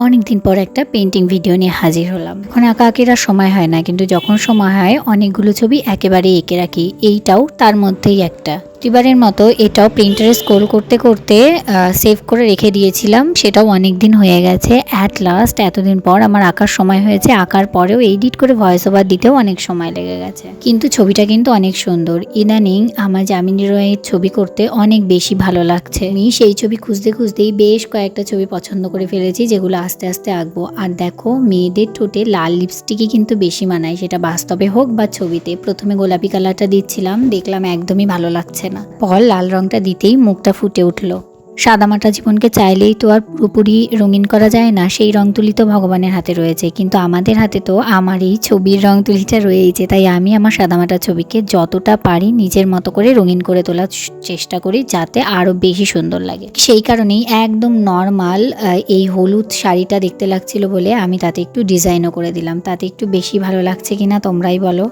অনেকদিন পর একটা পেইন্টিং ভিডিও নিয়ে হাজির হলাম। এখন আঁকা আঁকির আর সময় হয় না, কিন্তু যখন সময় হয় অনেকগুলো ছবি একেবারে এঁকে রাখি। এইটাও তার মধ্যেই একটা। প্রতিবারের মতো এটাও প্রিন্টারে স্ক্রোল করতে করতে সেভ করে রেখে দিয়েছিলাম। সেটাও অনেক দিন হয়ে গেছে। অ্যাট লাস্ট এতদিন পর আমার আঁকার সময় হয়েছে। আঁকার পরেও এডিট করে ভয়েস ওভার দিতেও অনেক সময় লেগে গেছে, কিন্তু ছবিটা কিন্তু অনেক সুন্দর। ইদানিং আমার যামিনী রায়ের ছবি করতে অনেক বেশি ভালো লাগছে। আমি সেই ছবি খুঁজতে খুঁজতেই বেশ কয়েকটা ছবি পছন্দ করে ফেলেছি, যেগুলো আস্তে আস্তে আঁকবো। আর দেখো, মেয়েদের ঠোঁটে লাল লিপস্টিকই কিন্তু বেশি মানায়, সেটা বাস্তবে হোক বা ছবিতে। প্রথমে গোলাপি কালারটা দিচ্ছিলাম, দেখলাম একদমই ভালো লাগছে না। পর লাল রংটা দিতেই মুখটা ফুটে উঠলো। সাদামাটা জীবনকে চাইলেই তো আর পুরোপুরি রঙিন করা যায় না। সেই রং তুলি তো ভগবানের হাতে রয়েছে, কিন্তু আমাদের হাতে তো আমার এই ছবির রং তুলিটা রয়েছে। তাই আমি আমার সাদামাটা ছবিকে যতটা পারি নিজের মতো করে রঙিন করে তোলার চেষ্টা করি, যাতে আরো বেশি সুন্দর লাগে। সেই কারণেই একদম নর্মাল এই হলুদ শাড়িটা দেখতে লাগছিল বলে আমি তাতে একটু ডিজাইনও করে দিলাম। তাতে একটু বেশি ভালো লাগছে কিনা তোমরাই বলো।